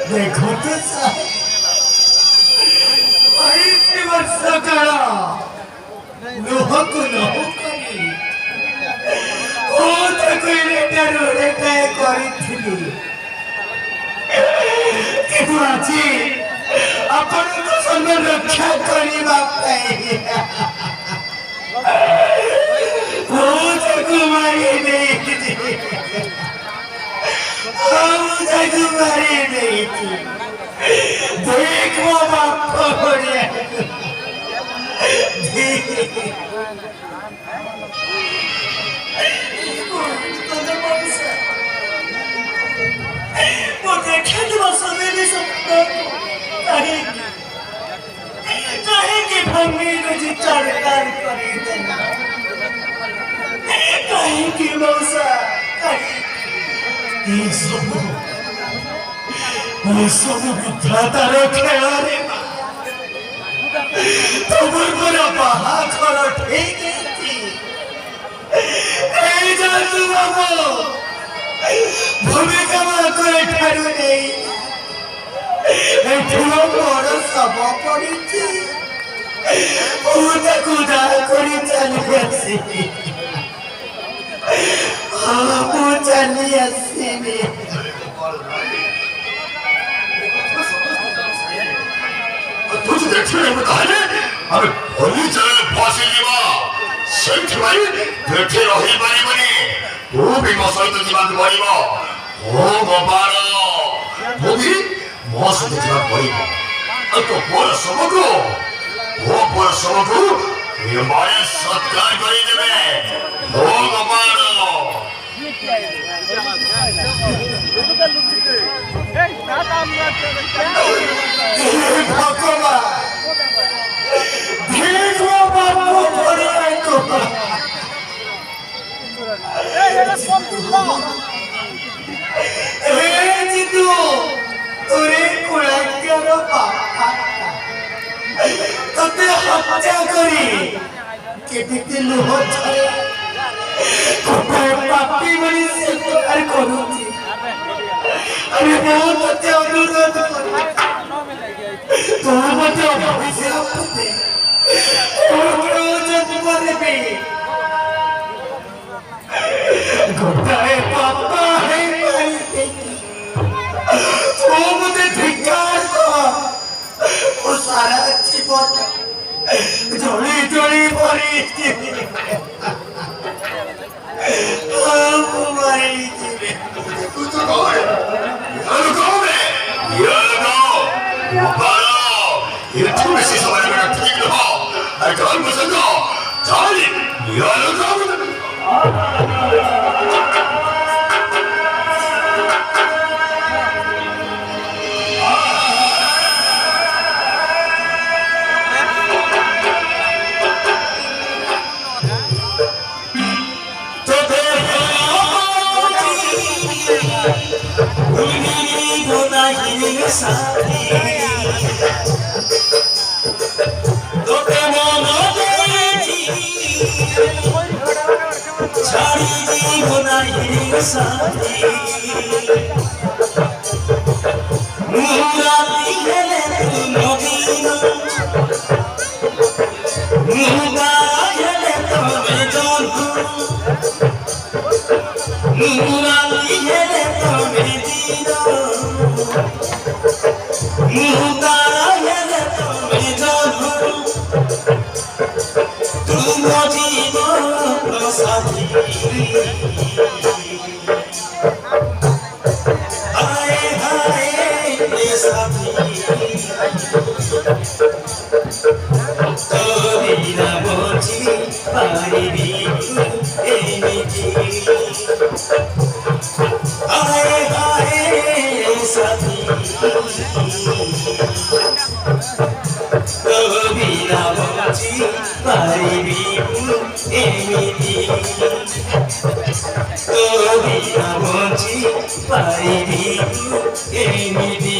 देखो तो वर्ष काल लोह को लोह करी रक्षा करने कुमारी नहीं थी देखो बाप सब विधातार खेल तुम बाहाघर ठीक भूमिका ठारू नहीं मोर शव पड़ी चली चली आसमी तुझे देखिए ताले अरे होली चले फांसी जीवा सेंट भाई देखे रही बारी बनी तू भी मसलत जीवन बनिबो ओ गोपाल तू भी मसलत जीवन बनिबो तो बोल सबको वो बोल सबको ये मारे सत्कार करी देबे ओ गोपाल पापी बड़ी स्वीकार करूची अरे बहुत अनुरोध तो मते अभिशाप दे गोटाए पापा है तो मुझे धिक्कार वो सारा जीवन जोड़ी जोड़ी पड़ी রাতি হেলে তুমি দিও মুতারা হেলে তুমি জানো তুমি জীবন সাথী হায় হায় সাথী তুমি না বুঝি পারিবি এমিতি হায় হায় সাথী তুমি না বুঝি পারিবি এমিতি তুমি না বুঝি পারিবি এমিতি